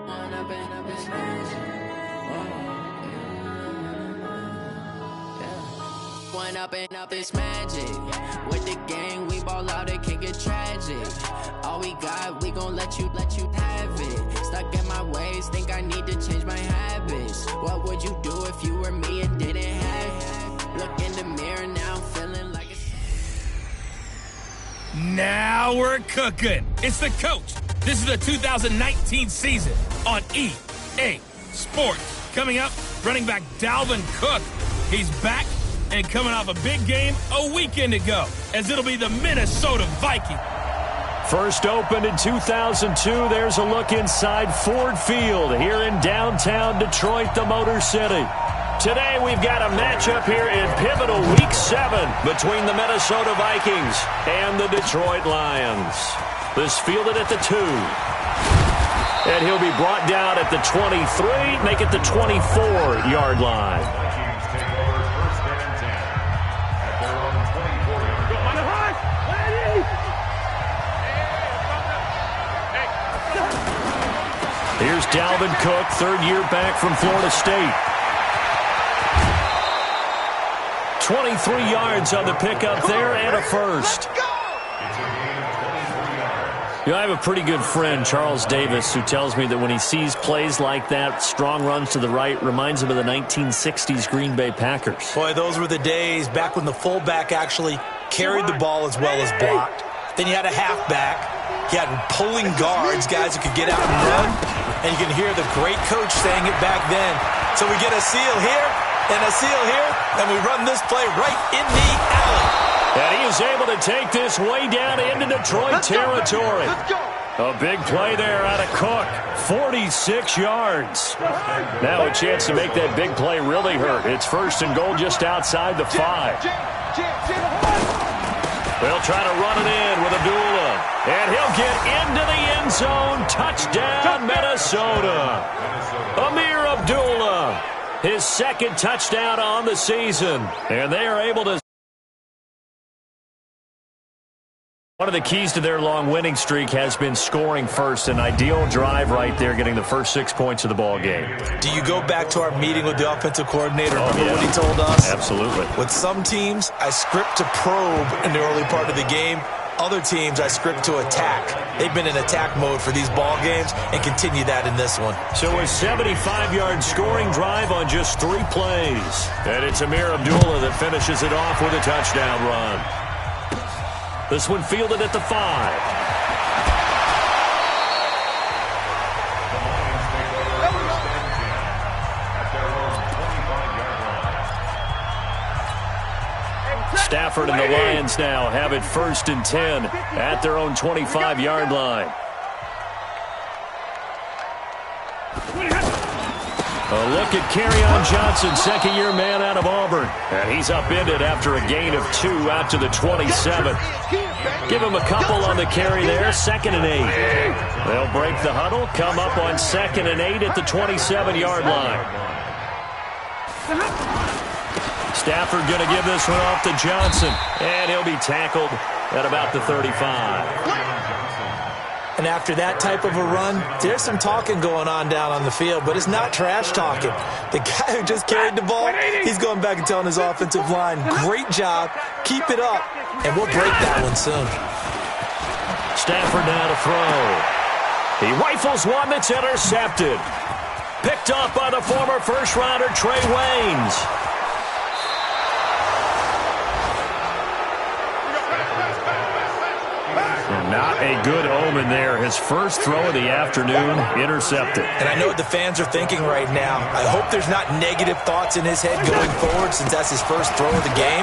One up and up is magic. With the gang, we ball out, it can get tragic. All we got, we gon' let you have it. Stuck in my ways, think I need to change my habits. What would you do if you were me and didn't have it? Look in the mirror now, I'm feeling like it's... Now we're cooking. It's the coach. This is the 2019 season on EA Sports. Coming up, running back Dalvin Cook. He's back and coming off a big game a weekend ago, as it'll be the Minnesota Vikings. First opened in 2002, there's a look inside Ford Field here in downtown Detroit, the Motor City. Today we've got a matchup here in pivotal Week 7 between the Minnesota Vikings and the Detroit Lions. This fielded at the 2. And he'll be brought down at the 23, make it the 24-yard line. Here's Dalvin Cook, third year back from Florida State. 23 yards on the pickup there and a first. You know, I have a pretty good friend, Charles Davis, who tells me that when he sees plays like that, strong runs to the right, reminds him of the 1960s Green Bay Packers. Boy, those were the days back when the fullback actually carried the ball as well as blocked. Then you had a halfback. You had pulling guards, guys who could get out and run. And you can hear the great coach saying it back then. So we get a seal here and a seal here, and we run this play right in the alley. And he is able to take this way down into Detroit territory. A big play there out of Cook. 46 yards. Now a chance to make that big play really hurt. It's first and goal just outside the 5. They'll try to run it in with Abdullah. And he'll get into the end zone. Touchdown, Minnesota. Amir Abdullah, his second touchdown on the season. And they are able to... One of the keys to their long winning streak has been scoring first. An ideal drive right there, getting the first 6 points of the ball game. Do you go back to our meeting with the offensive coordinator? Remember what he told us? Absolutely. With some teams, I script to probe in the early part of the game. Other teams, I script to attack. They've been in attack mode for these ball games and continue that in this one. So a 75-yard scoring drive on just 3 plays. And it's Amir Abdullah that finishes it off with a touchdown run. This one fielded at the 5. Stafford and the Lions now have it first and 10 at their own 25-yard line. A look at Kerryon Johnson, second-year man out of Auburn. And he's upended after a gain of 2 out to the 27. Give him a couple on the carry there, 2nd and 8. They'll break the huddle, come up on 2nd and 8 at the 27-yard line. Stafford going to give this one off to Johnson. And he'll be tackled at about the 35. And after that type of a run, there's some talking going on down on the field, but it's not trash talking. The guy who just carried the ball, he's going back and telling his offensive line, great job, keep it up, and we'll break that one soon. Stafford now to throw. He rifles one that's intercepted. Picked up by the former first-rounder Trey Waynes. Not a good omen there. His first throw of the afternoon intercepted. And I know what the fans are thinking right now. I hope there's not negative thoughts in his head going forward since that's his first throw of the game.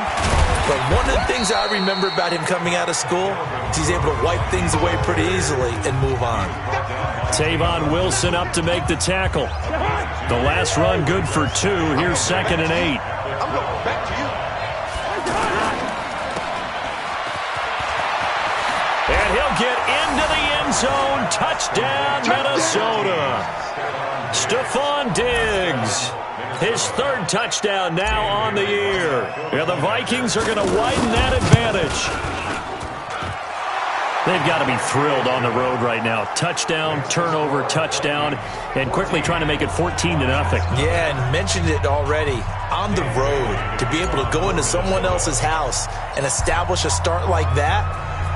But one of the things I remember about him coming out of school is he's able to wipe things away pretty easily and move on. Tavon Wilson up to make the tackle. The last run good for 2. Here's 2nd and 8. I'm going back to you. And he'll get into the end zone. Touchdown, Minnesota. Stephon Diggs, his 3rd touchdown now on the year. And the Vikings are going to widen that advantage. They've got to be thrilled on the road right now. Touchdown, turnover, touchdown, and quickly trying to make it 14-0. Yeah, and mentioned it already. On the road, to be able to go into someone else's house and establish a start like that,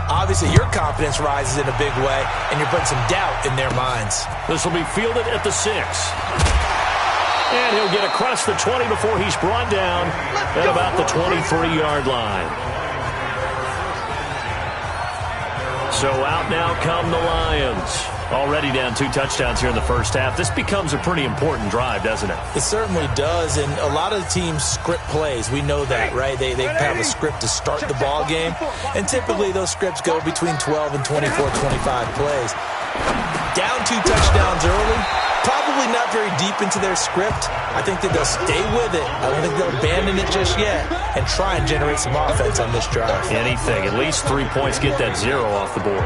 obviously your confidence rises in a big way, and you're putting some doubt in their minds. This will be fielded at the 6. And he'll get across the 20 before he's brought down at about the 23-yard line. So out now come the Lions. Already down 2 touchdowns here in the first half. This becomes a pretty important drive, doesn't it? It certainly does, and a lot of the teams script plays. We know that, right? They have a script to start the ball game, and typically those scripts go between 12 and 24, 25 plays. Down 2 touchdowns early, probably not very deep into their script. I think that they'll stay with it. I don't think they'll abandon it just yet and try and generate some offense on this drive. Anything. At least 3 points, get that 0 off the board.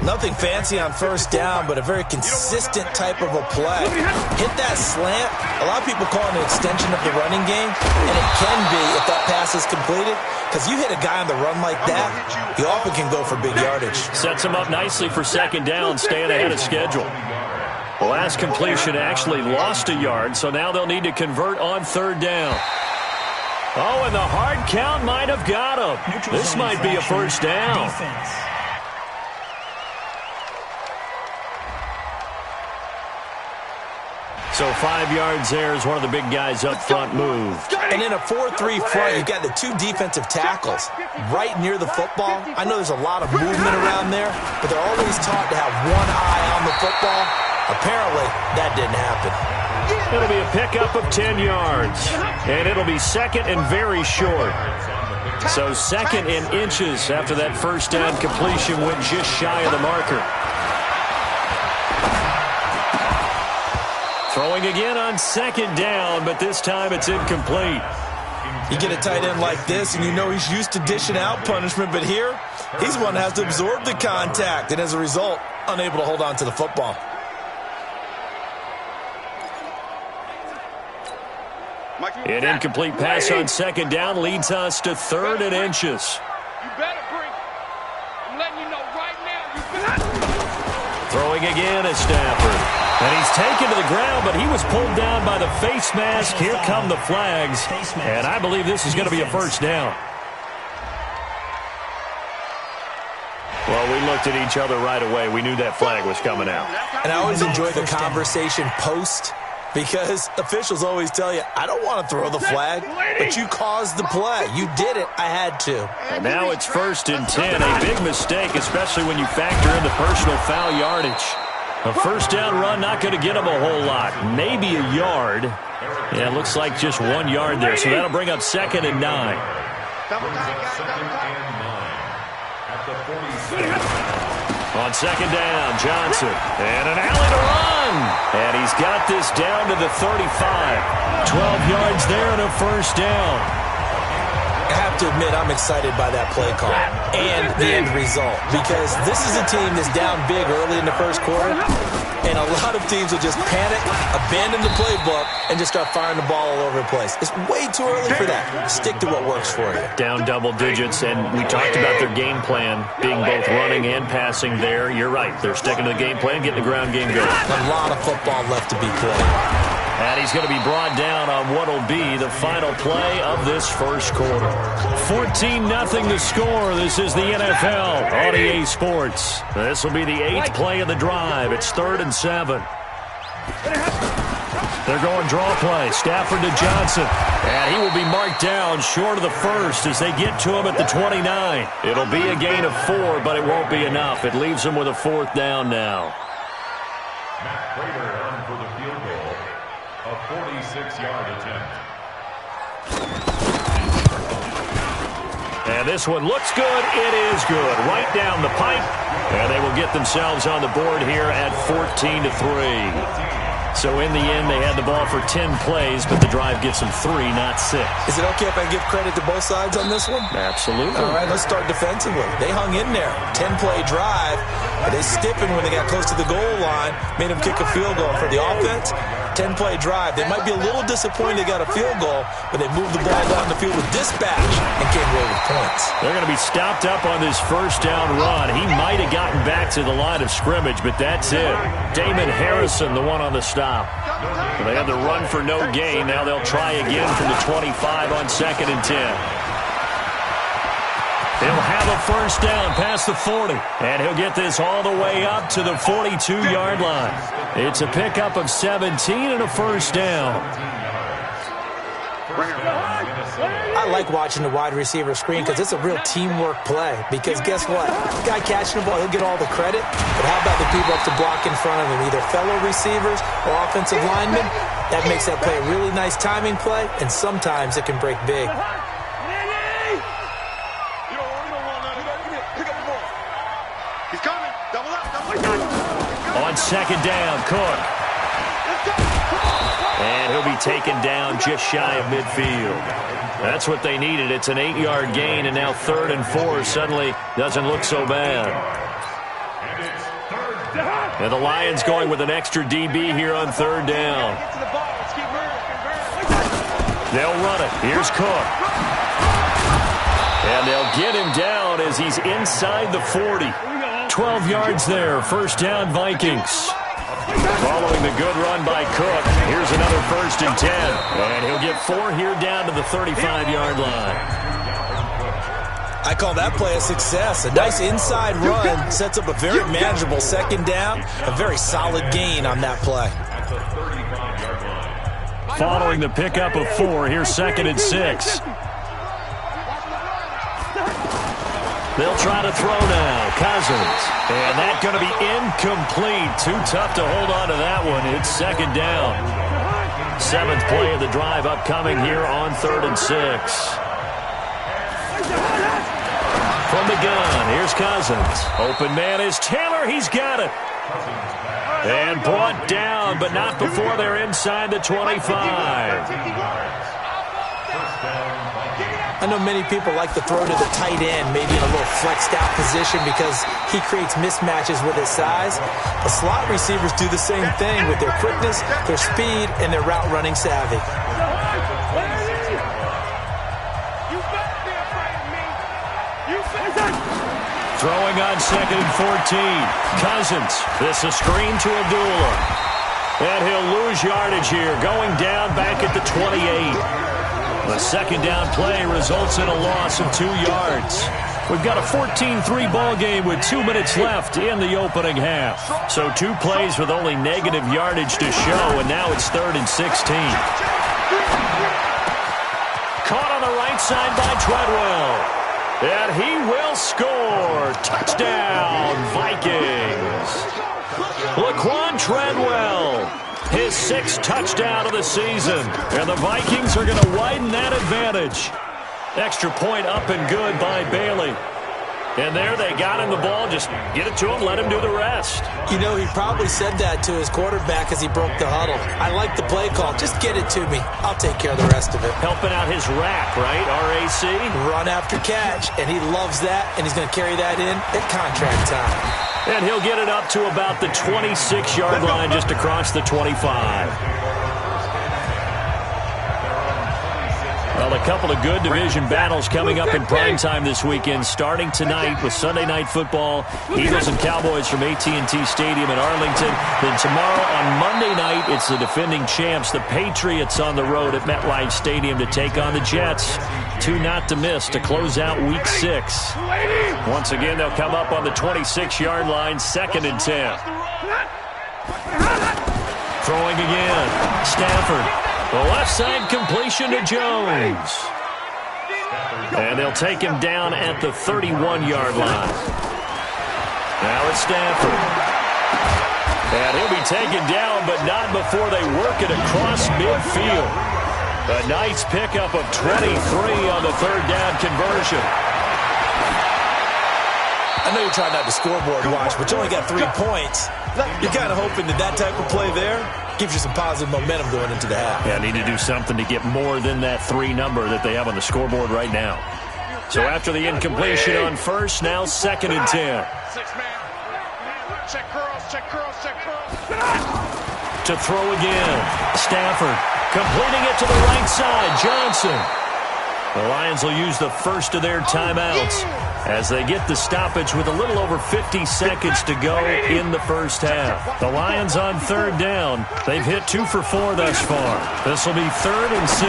Nothing fancy on first down, but a very consistent type of a play. Hit that slant. A lot of people call it an extension of the running game, and it can be if that pass is completed, because you hit a guy on the run like that, he often can go for big yardage. Sets him up nicely for second down, staying ahead of schedule. The last completion actually lost a yard, so now they'll need to convert on third down. Oh, and the hard count might have got him. This might be a first down. So 5 yards there as one of the big guys up front moved. And in a 4-3 front, you've got the 2 defensive tackles right near the football. I know there's a lot of movement around there, but they're always taught to have one eye on the football. Apparently, that didn't happen. It'll be a pickup of 10 yards, and it'll be second and very short. So second in inches after that first down completion went just shy of the marker. Throwing again on second down, but this time it's incomplete. You get a tight end like this, and you know he's used to dishing out punishment, but here, he's the one that has to absorb the contact, and as a result, unable to hold on to the football. An incomplete pass on second down leads us to third and inches. You better bring it. I'm letting you know right now, you better. Throwing again is Stafford. And he's taken to the ground, but he was pulled down by the face mask. Here come the flags. And I believe this is going to be a first down. Well, we looked at each other right away. We knew that flag was coming out. And I always enjoy the conversation post, because officials always tell you, I don't want to throw the flag, but you caused the play. You did it. I had to. And now it's 1st and 10. A big mistake, especially when you factor in the personal foul yardage. A first down run, not going to get him a whole lot. Maybe a yard. Yeah, it looks like just 1 yard there. So that'll bring up 2nd and 9. On second down, Johnson. And an alley to run. And he's got this down to the 35. 12 yards there and a first down. I have to admit, I'm excited by that play call and the end result, because this is a team that's down big early in the first quarter, and a lot of teams will just panic, abandon the playbook, and just start firing the ball all over the place. It's way too early for that. Stick to what works for you. Down double digits, and we talked about their game plan being both running and passing there. You're right. They're sticking to the game plan, getting the ground game going. A lot of football left to be played. And he's going to be brought down on what will be the final play of this first quarter. 14-0 the score. This is the NFL on EA Sports. This will be the 8th play of the drive. It's 3rd and 7. They're going draw play. Stafford to Johnson. And he will be marked down short of the first as they get to him at the 29. It'll be a gain of 4, but it won't be enough. It leaves him with a 4th down now. Matt Prater on for the field goal. A 46-yard attempt. And this one looks good. It is good. Right down the pipe. And they will get themselves on the board here at 14-3. So in the end, they had the ball for 10 plays, but the drive gets them 3, not 6. Is it okay if I give credit to both sides on this one? Absolutely. All right, let's start defensively. They hung in there. 10-play drive, but they stiffened when they got close to the goal line, made them kick a field goal. For the offense, 10-play drive. They might be a little disappointed they got a field goal, but they moved the ball down the field with dispatch and came away with points. They're going to be stopped up on this first down run. He might have gotten back to the line of scrimmage, but that's it. Damon Harrison, the one on the stop. Well, they had the run for no gain. Now they'll try again from the 25 on 2nd and 10. He'll have a first down past the 40, and he'll get this all the way up to the 42-yard line. It's a pickup of 17 and a first down. I like watching the wide receiver screen because it's a real teamwork play. Because guess what? The guy catching the ball, he'll get all the credit. But how about the people up to block in front of him, either fellow receivers or offensive linemen? That makes that play a really nice timing play, and sometimes it can break big. On 2nd down, Cook. And he'll be taken down just shy of midfield. That's what they needed. It's an 8-yard gain, and now 3rd and 4 suddenly doesn't look so bad. And the Lions going with an extra DB here on 3rd down. They'll run it. Here's Cook. And they'll get him down as he's inside the 40. 12 yards there. First down, Vikings. Following the good run by Cook, here's another 1st and 10. And he'll get 4 here down to the 35-yard line. I call that play a success. A nice inside run sets up a very manageable 2nd down. A very solid gain on that play. Following the pickup of 4, here's 2nd and 6. They'll try to throw now. Cousins. And that's going to be incomplete. Too tough to hold on to that one. It's 2nd down. 7th play of the drive upcoming here on 3rd and 6. From the gun, here's Cousins. Open man is Taylor. He's got it. And brought down, but not before they're inside the 25. I know many people like to throw to the tight end, maybe in a little flexed out position because he creates mismatches with his size. But slot receivers do the same thing with their quickness, their speed, and their route running savvy. Throwing on 2nd and 14. Cousins. This a screen to Abdullah. And he'll lose yardage here, going down back at the 28. The 2nd down play results in a loss of 2 yards. We've got a 14-3 ball game with 2 minutes left in the opening half. So 2 plays with only negative yardage to show, and now it's 3rd and 16. Caught on the right side by Treadwell. And he will score. Touchdown, Vikings. Laquan Treadwell. His 6th touchdown of the season. And the Vikings are going to widen that advantage. Extra point up and good by Bailey. And there they got him the ball. Just get it to him, let him do the rest. You know, he probably said that to his quarterback as he broke the huddle. I like the play call. Just get it to me. I'll take care of the rest of it. Helping out his rack, right? RAC? Run after catch. And he loves that, and he's going to carry that in at contract time. And he'll get it up to about the 26-yard line just across the 25. Well, a couple of good division battles coming up in primetime this weekend, starting tonight with Sunday Night Football, Eagles and Cowboys from AT&T Stadium in Arlington. Then tomorrow on Monday night, it's the defending champs, the Patriots, on the road at MetLife Stadium to take on the Jets. 2 not to miss to close out Week 6. Once again, they'll come up on the 26-yard line, 2nd and 10. Throwing again, Stafford. The left side completion to Jones. And they'll take him down at the 31-yard line. Now it's Stafford. And he'll be taken down, but not before they work it across midfield. A nice pickup of 23 on the 3rd down conversion. I know you're trying not to scoreboard watch, but you only got 3 points. You're kind of hoping that type of play there gives you some positive momentum going into the half. Yeah, need to do something to get more than that 3 number that they have on the scoreboard right now. So after the incompletion on first, now 2nd and 10. 6-man. Check curls, check curls, check curls. To throw again. Stafford completing it to the right side. Johnson. The Lions will use the first of their timeouts as they get the stoppage with a little over 50 seconds to go in the first half. The Lions on 3rd down. They've hit 2 for 4 thus far. This will be 3rd and 6.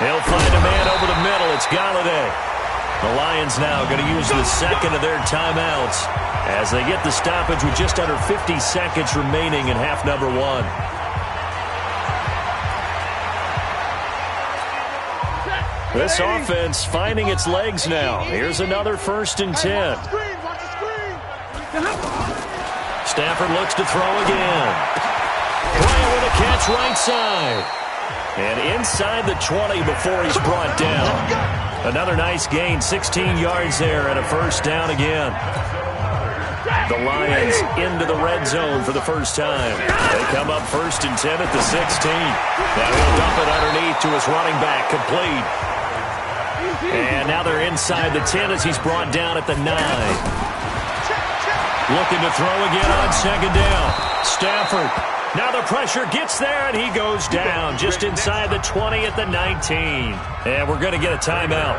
They'll find a man over the middle. It's Galladay. The Lions now going to use the second of their timeouts as they get the stoppage with just under 50 seconds remaining in half number 1. This offense finding its legs now. Here's another 1st and 10. Stafford looks to throw again. Bryant with a catch right side. And inside the 20 before he's brought down. Another nice gain, 16 yards there and a 1st down again. The Lions into the red zone for the first time. They come up 1st and 10 at the 16. Now he'll dump it underneath to his running back, complete. And now they're inside the 10 as he's brought down at the 9. Looking to throw again on 2nd down. Stafford. Now the pressure gets there, and he goes down just inside the 20 at the 19. And we're going to get a timeout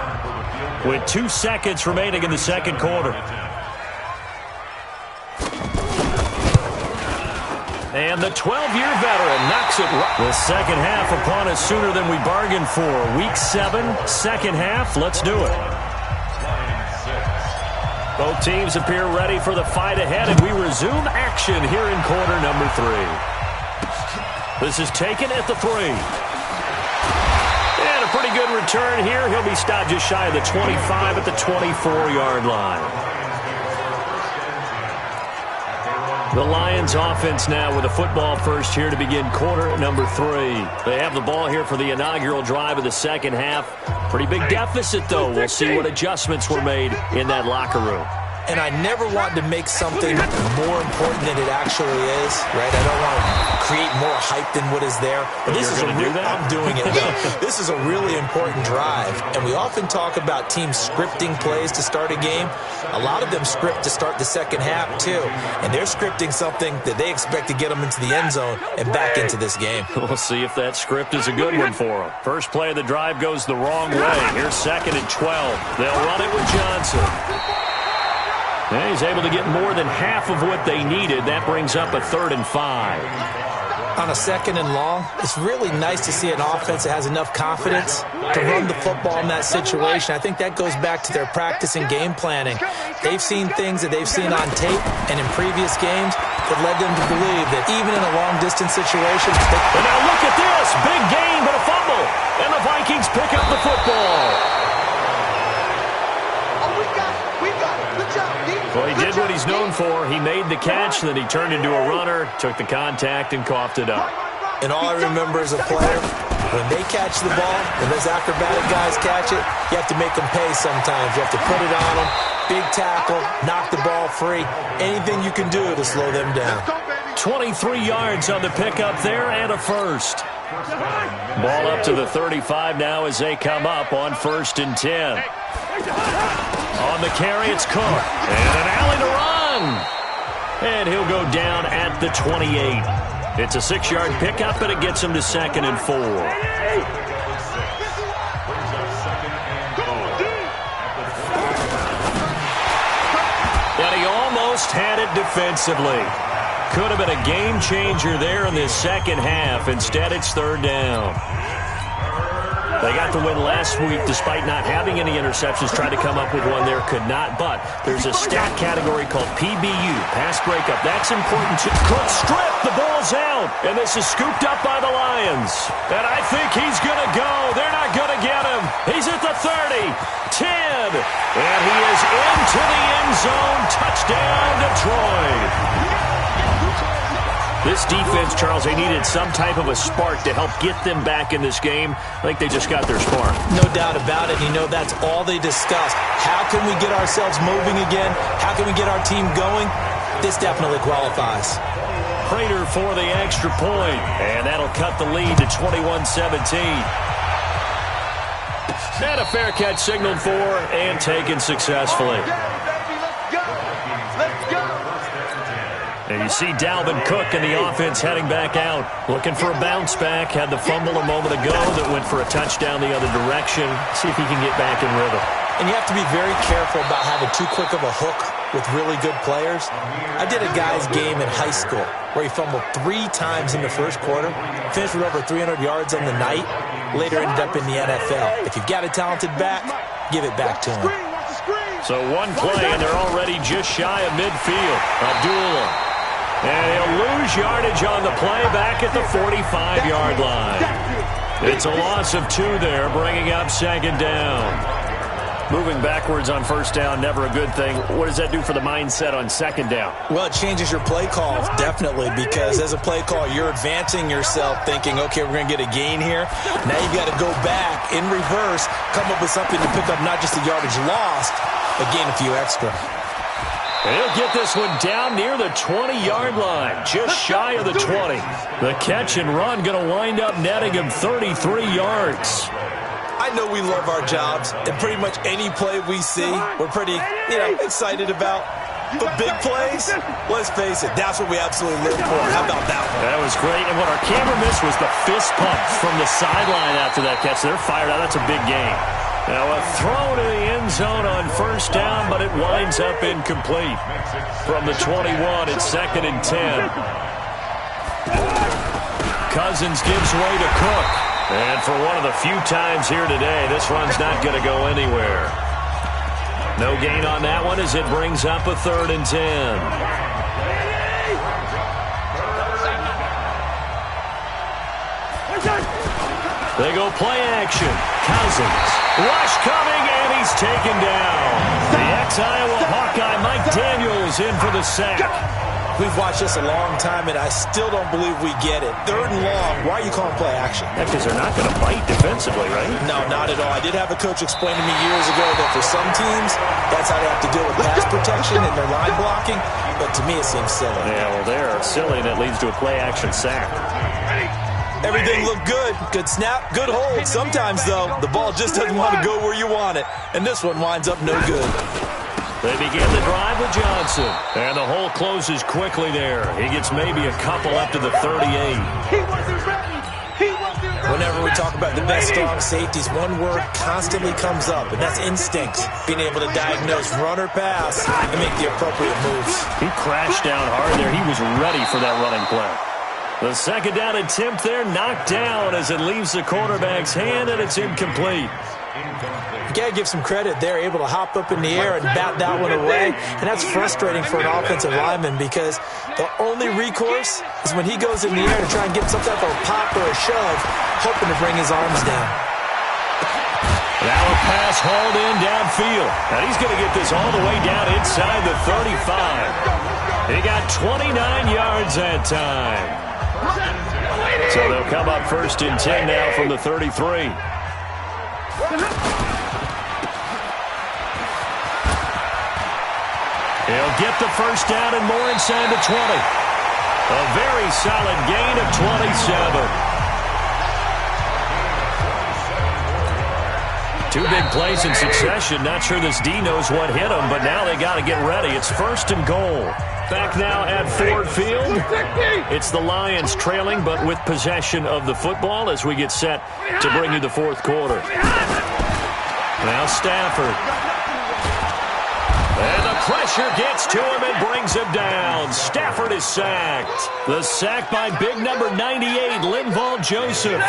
with 2 seconds remaining in the second quarter. And the 12-year veteran knocks it right. The second half upon us sooner than we bargained for. Week 7, second half. Let's do it. Both teams appear ready for the fight ahead, and we resume action here in quarter number 3. This is taken at the 3. And a pretty good return here. He'll be stopped just shy of the 25 at the 24-yard line. The Lions offense now with a football first here to begin quarter number 3. They have the ball here for the inaugural drive of the second half. Pretty big deficit, though. We'll see what adjustments were made in that locker room. And I never want to make something more important than it actually is, right? I don't want to create more hype than what is there. But this is do that? I'm doing it. No, this is a really important drive. And we often talk about teams scripting plays to start a game. A lot of them script to start the second half, too. And they're scripting something that they expect to get them into the end zone and back into this game. We'll see if that script is a good one for them. First play of the drive goes the wrong way. Here's 2nd and 12. They'll run it with Johnson. And he's able to get more than half of what they needed. That brings up a 3rd and 5. On a 2nd and long, it's really nice to see an offense that has enough confidence to run the football in that situation. I think that goes back to their practice and game planning. They've seen things that they've seen on tape and in previous games that led them to believe that even in a long-distance situation... And now look at this. Big gain, but a fumble. And the Vikings pick up the football. Well, he did what he's known for. He made the catch, then he turned into a runner, took the contact, and coughed it up. And all I remember as a player, when they catch the ball, and those acrobatic guys catch it, you have to make them pay sometimes. You have to put it on them, big tackle, knock the ball free, anything you can do to slow them down. 23 yards on the pickup there and a 1st. Ball up to the 35 now as they come up on 1st and 10. On the carry, it's Cook. And an alley to run. And he'll go down at the 28. It's a 6-yard pickup, and it gets him to 2nd and 4. And he almost had it defensively. Could have been a game changer there in this second half. Instead, it's 3rd down. They got the win last week despite not having any interceptions. Tried to come up with one there, could not. But there's a stat category called PBU, pass breakup. That's important. Cook stripped. The ball's out. And this is scooped up by the Lions. And I think he's going to go. They're not going to get him. He's at the 30, 10. And he is into the end zone. Touchdown, Detroit. This defense, Charles, they needed some type of a spark to help get them back in this game. I think they just got their spark. No doubt about it. You know, that's all they discussed. How can we get ourselves moving again? How can we get our team going? This definitely qualifies. Prater for the extra point, and that'll cut the lead to 21-17. And a fair catch signaled for and taken successfully. And you see Dalvin Cook and the offense heading back out. Looking for a bounce back. Had the fumble a moment ago that went for a touchdown the other direction. See if he can get back in rhythm. And you have to be very careful about having too quick of a hook with really good players. I did a guy's game in high school where he fumbled 3 times in the first quarter, finished with over 300 yards on the night, later ended up in the NFL. If you've got a talented back, give it back to him. So one play, and they're already just shy of midfield. Abdullah. And he'll lose yardage on the play back at the 45-yard line. It's a loss of 2 there, bringing up second down. Moving backwards on first down, never a good thing. What does that do for the mindset on second down? Well, it changes your play calls, definitely, because as a play call, you're advancing yourself thinking, okay, we're going to get a gain here. Now you've got to go back in reverse, come up with something to pick up not just the yardage lost, but gain a few extra. He'll get this one down near the 20-yard line, just shy of the 20. The catch and run going to wind up netting him 33 yards. I know we love our jobs, and pretty much any play we see, we're pretty, excited about. But big plays, let's face it, that's what we absolutely live for. How about that one? That was great. And what our camera missed was the fist pump from the sideline after that catch. They're fired out. That's a big game. Now a throw to the end zone on first down, but it winds up incomplete. From the 21, it's 2nd and 10. Cousins gives way to Cook. And for one of the few times here today, this run's not going to go anywhere. No gain on that one as it brings up a 3rd and 10. They go play action. Cousins. Rush coming, and he's taken down. The ex-Iowa Hawkeye Mike Daniels in for the sack. We've watched this a long time, and I still don't believe we get it. 3rd and long, why are you calling play action? Because they're not going to bite defensively, right? No, not at all. I did have a coach explain to me years ago that for some teams, that's how they have to deal with pass protection and their line blocking. But to me, it seems silly. Yeah, well, they're silly, and it leads to a play-action sack. Everything looked good. Good snap, good hold. Sometimes, though, the ball just doesn't want to go where you want it. And this one winds up no good. They begin the drive with Johnson. And the hole closes quickly there. He gets maybe a couple up to the 38. Whenever we talk about the best strong safeties, one word constantly comes up, and that's instinct. Being able to diagnose run or pass and make the appropriate moves. He crashed down hard there. He was ready for that running play. The second down attempt there knocked down as it leaves the quarterback's hand, and it's incomplete. You got to give some credit. They're able to hop up in the air and bat that one away. And that's frustrating for an offensive lineman because the only recourse is when he goes in the air to try and get some type of a pop or a shove, hoping to bring his arms down. Now a pass hauled in downfield. And he's going to get this all the way down inside the 35. He got 29 yards that time. So they'll come up 1st and 10 now from the 33. He'll get the first down and more inside the 20. A very solid gain of 27. 2 big plays in succession. Not sure this D knows what hit him, but now they got to get ready. It's 1st and goal. Back now at Ford Field. It's the Lions trailing, but with possession of the football as we get set to bring you the 4th quarter. Now Stafford. And the pressure gets to him and brings him down. Stafford is sacked. The sack by big number 98, Linval Joseph.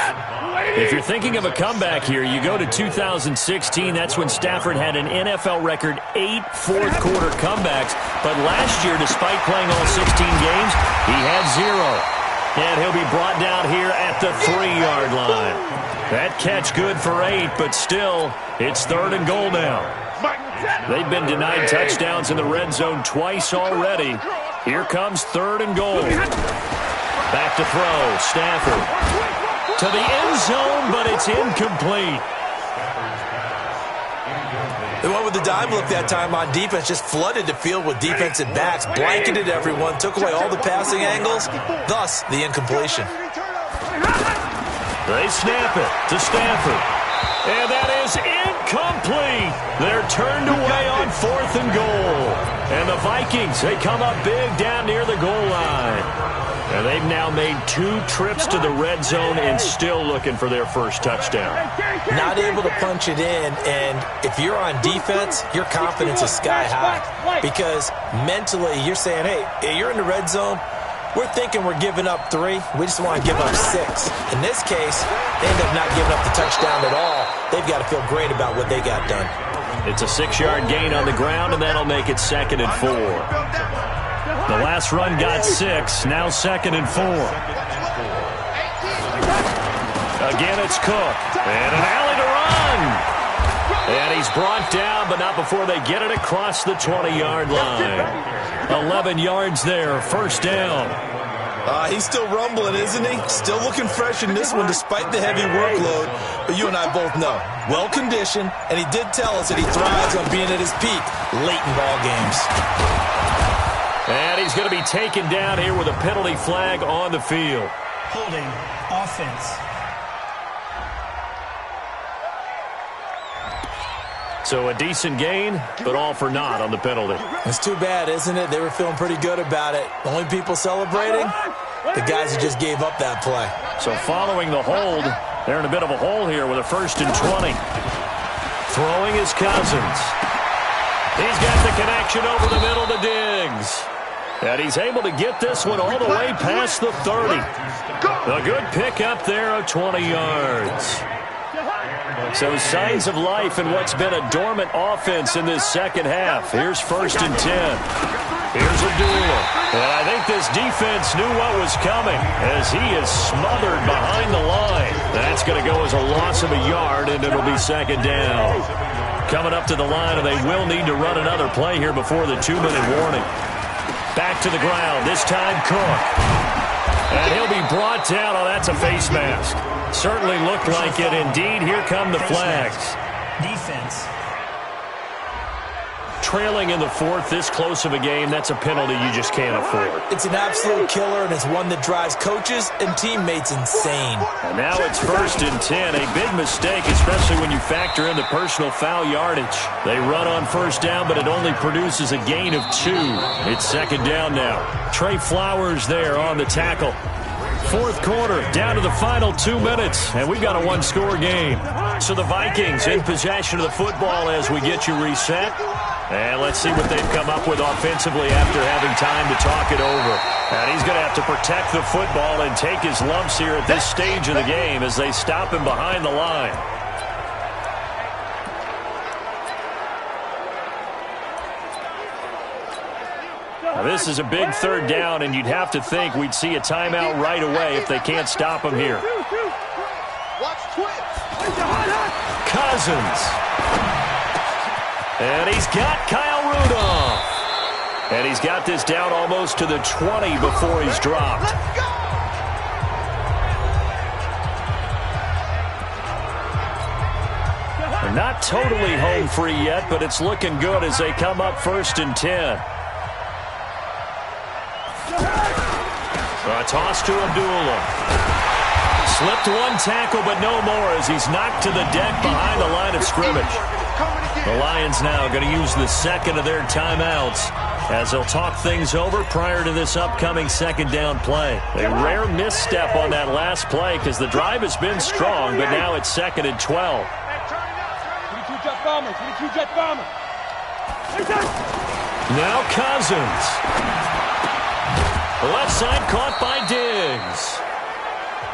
If you're thinking of a comeback here, you go to 2016. That's when Stafford had an NFL record 8 fourth-quarter comebacks. But last year, despite playing all 16 games, he had 0. And he'll be brought down here at the 3-yard line. That catch good for 8, but still, it's 3rd and goal now. They've been denied touchdowns in the red zone twice already. Here comes 3rd and goal. Back to throw. Stafford. To the end zone, but it's incomplete. They went with the dime look that time on defense, just flooded the field with defensive backs, blanketed everyone, took away all the passing angles, thus the incompletion. They snap it to Stafford. And that is incomplete. They're turned away on 4th and goal. And the Vikings, they come up big down near the goal line. And they've now made 2 trips to the red zone and still looking for their first touchdown. Not able to punch it in, and if you're on defense, your confidence is sky high. Because mentally, you're saying, hey, you're in the red zone. We're thinking we're giving up 3. We just want to give up 6. In this case, they end up not giving up the touchdown at all. They've got to feel great about what they got done. It's a 6-yard gain on the ground, and that'll make it 2nd and 4. The last run got 6, now 2nd and 4. Again, it's Cook. And an alley to run. And he's brought down, but not before they get it across the 20-yard line. 11 yards there, first down. He's still rumbling, isn't he? Still looking fresh in this one despite the heavy workload. But you and I both know, well-conditioned, and he did tell us that he thrives on being at his peak late in ball games. And he's going to be taken down here with a penalty flag on the field. Holding offense. So a decent gain, but all for naught on the penalty. It's too bad, isn't it? They were feeling pretty good about it. The only people celebrating, the guys who just gave up that play. So following the hold, they're in a bit of a hole here with a 1st and 20. Throwing is Cousins. He's got the connection over the middle to Diggs. And he's able to get this one all the way past the 30. A good pickup there of 20 yards. So signs of life in what's been a dormant offense in this second half. Here's 1st and 10. Here's Abdullah. And I think this defense knew what was coming as he is smothered behind the line. That's going to go as a loss of a yard, and it'll be 2nd down. Coming up to the line, and they will need to run another play here before the 2-minute warning. Back to the ground, this time Cook. And he'll be brought down. Oh, that's a face mask. Certainly looked like it. Indeed, here come the flags. Defense. Trailing in the 4th, this close of a game, that's a penalty you just can't afford. It's an absolute killer, and it's one that drives coaches and teammates insane. And now it's 1st and 10. A big mistake, especially when you factor in the personal foul yardage. They run on 1st down, but it only produces a gain of 2. It's 2nd down now. Trey Flowers there on the tackle. 4th quarter, down to the final 2 minutes, and we've got a 1-score game. So the Vikings in possession of the football as we get you reset. And let's see what they've come up with offensively after having time to talk it over. And he's going to have to protect the football and take his lumps here at this stage of the game as they stop him behind the line. Now this is a big 3rd down, and you'd have to think we'd see a timeout right away if they can't stop him here. Cousins. And he's got Kyle Rudolph. And he's got this down almost to the 20 before he's dropped. They're not totally home free yet, but it's looking good as they come up 1st and 10. A toss to Abdullah. Slipped one tackle, but no more as he's knocked to the deck behind the line of scrimmage. The Lions now going to use the 2nd of their timeouts as they'll talk things over prior to this upcoming 2nd down play. A rare misstep on that last play because the drive has been strong, but now it's 2nd and 12. Now Cousins. The left side caught by Diggs.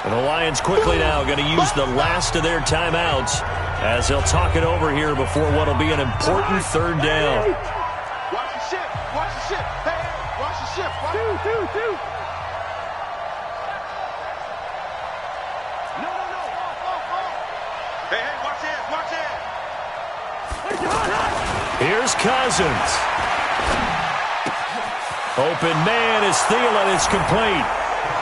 And the Lions quickly now going to use the last of their timeouts as they'll talk it over here before what will be an important 3rd down. Watch the ship. Watch the ship. Hey, watch the ship. Two. No. Hey, watch it. Here's Cousins. Open man is Thielen. It's complete.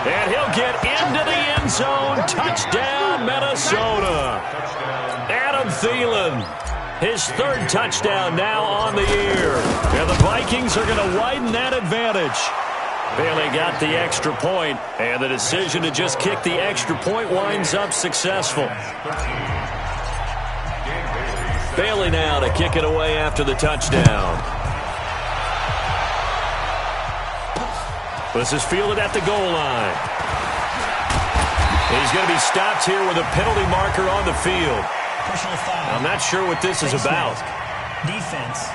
And he'll get into the end zone. Touchdown, Minnesota. Adam Thielen, his third touchdown now on the year. And the Vikings are going to widen that advantage. Bailey got the extra point, and the decision to just kick the extra point winds up successful. Bailey now to kick it away after the touchdown. This is fielded at the goal line. He's going to be stopped here with a penalty marker on the field. Personal foul. I'm not sure what this is about. Defense.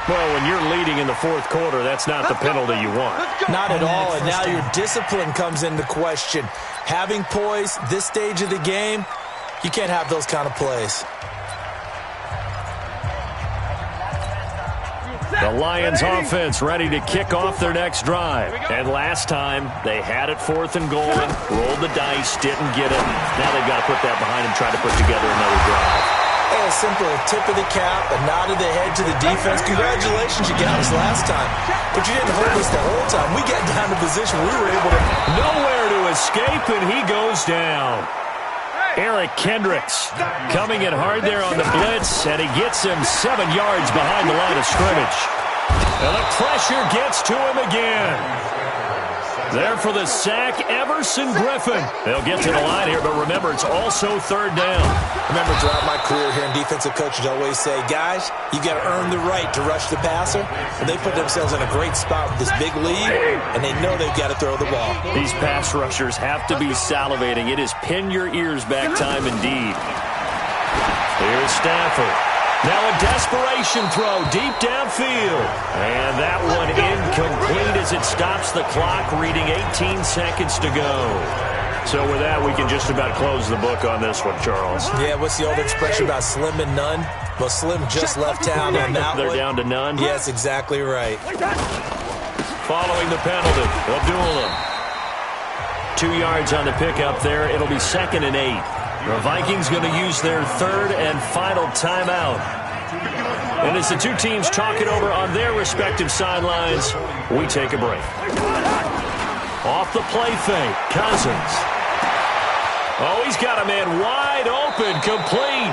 Well, when you're leading in the fourth quarter, that's not the penalty you want. Not at all, and now your discipline comes into question. Having poise this stage of the game, you can't have those kind of plays. The Lions offense ready to kick off their next drive. And last time, they had it 4th and goal, rolled the dice, didn't get it. Now they've got to put that behind them, try to put together another drive. A simple tip of the cap, a nod of the head to the defense. Congratulations, you got us last time. But you didn't hold us the whole time. We got down to position we were able to... Nowhere to escape, and he goes down. Eric Kendricks coming in hard there on the blitz, and he gets him 7 yards behind the line of scrimmage. And the pressure gets to him again. There for the sack, Everson Griffin. They'll get to the line here, but remember, it's also 3rd down. Remember, throughout my career here in defensive coaches always say, guys, you got to earn the right to rush the passer. And they put themselves in a great spot with this big lead, and they know they've got to throw the ball. These pass rushers have to be salivating. It is pin your ears back time indeed. Here's Stafford. Now a desperation throw deep downfield. And that one incomplete as it stops the clock, reading 18 seconds to go. So with that, we can just about close the book on this one, Charles. Yeah, what's the old expression about slim and none? Well, Slim just left town on that They're one. down to none? Yes, exactly right. Following the penalty, Abdullah. 2 yards on the pickup there. It'll be 2nd and 8. The Vikings going to use their 3rd and final timeout. And as the two teams talk it over on their respective sidelines, we take a break. Off the play fake, Cousins. Oh, he's got a man wide open, complete.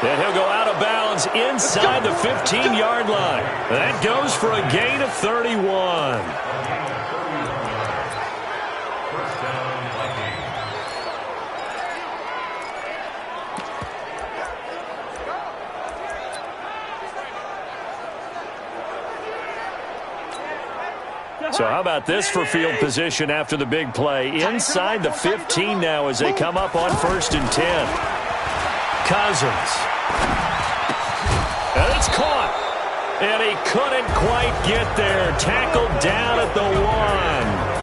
Then he'll go out of bounds inside the 15-yard line. That goes for a gain of 31. So how about this for field position after the big play? Inside the 15 now as they come up on 1st and 10. Cousins. And it's caught. And he couldn't quite get there. Tackled down at the 1.